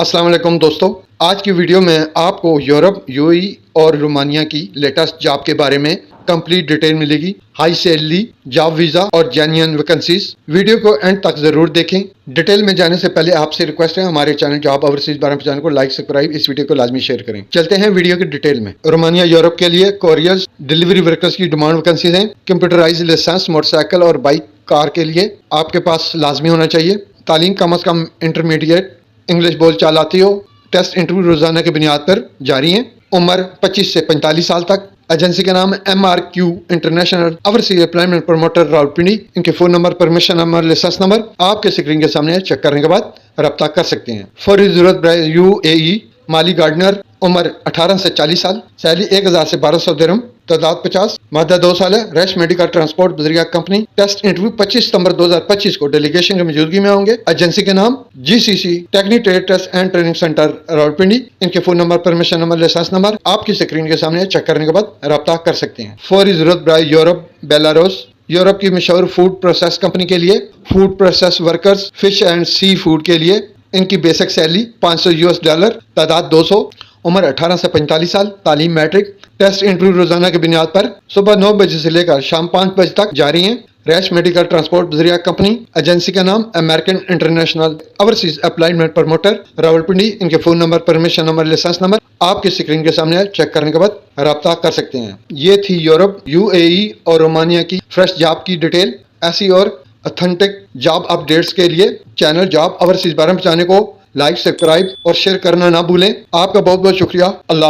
السلام علیکم دوستو، آج کی ویڈیو میں آپ کو یورپ، یو اے ای اور رومانیہ کی لیٹسٹ جاب کے بارے میں کمپلیٹ ڈیٹیل ملے گی۔ ہائی سیلری، جاب ویزا اور جینیئن ویکنسیز۔ ویڈیو کو اینڈ تک ضرور دیکھیں۔ ڈیٹیل میں جانے سے پہلے آپ سے ریکویسٹ ہے، ہمارے چینل جاب اوورسیز بارے میں چینل کو لائک، سبسکرائب، اس ویڈیو کو لازمی شیئر کریں۔ چلتے ہیں ویڈیو کے ڈیٹیل میں۔ رومانیہ یورپ کے لیے کوریئرز، ڈیلیوری ورکرز کی ڈیمانڈ ویکنسیز ہیں۔ کمپیوٹرائز لائسنس، موٹر سائیکل اور بائک کار کے لیے آپ کے پاس لازمی ہونا چاہیے۔ تعلیم کم از کم انٹرمیڈیٹ، انگلش بول چال آتی ہو۔ ٹیسٹ انٹرویو روزانہ کی بنیاد پر جاری ہیں۔ عمر 25 سے 45 سال تک۔ ایجنسی کا نام MRQ international overseas employment promoter Rawalpindi. ان کے phone number, permission number, licence number آپ کے اسکرین کے سامنے چیک کرنے کے بعد رابطہ کر سکتے ہیں۔ فوری ضرورت برائے UAE مالی گارڈنر، عمر 18 سے 40 سال، سیلری 1000 سے 1200 درہم، تعداد 50، مادہ 2 سال ہے، ریش میڈیکل ٹرانسپورٹ بذریعہ کمپنی۔ ٹیسٹ انٹرویو 25 ستمبر 2025 کو ڈیلیگیشن کی موجودگی میں ہوں گے۔ ایجنسی کے نام GCC techni trade test and training centre Rawalpindi. ان کے phone number, permission number, licence number آپ کی اسکرین کے سامنے چیک کرنے کے بعد رابطہ کر سکتے ہیں۔ فوری ضرورت برائے یورپ، بیلاروس۔ یورپ کی مشہور فوڈ پروسیس کمپنی کے لیے food process workers, fish and seafood کے لیے ان کی بیسک سیلری $500، تعداد 200، عمر 18 سے 45 سال، تعلیم میٹرک۔ ٹیسٹ انٹرویو روزانہ کی بنیاد پر صبح 9 بجے سے لے کر شام 5 بجے تک جاری ہیں۔ ریش میڈیکل ٹرانسپورٹ بذریعہ کمپنی۔ ایجنسی کا نام American international overseas employment promoter Rawalpindi. ان کے phone number, permission number, licence number آپ کی اسکرین کے سامنے چیک کرنے کے بعد رابطہ کر سکتے ہیں۔ یہ تھی یورپ، UAE اور رومانیہ کی فریش جاب کی ڈیٹیل۔ ایسی اور اتھینٹک جاب اپ ڈیٹس کے لیے چینل جاب اوورسیز بارے میں جاننے کو لائک، سبسکرائب اور شیئر کرنا نہ بھولیں۔ آپ کا بہت بہت شکریہ۔ اللہ حافظ۔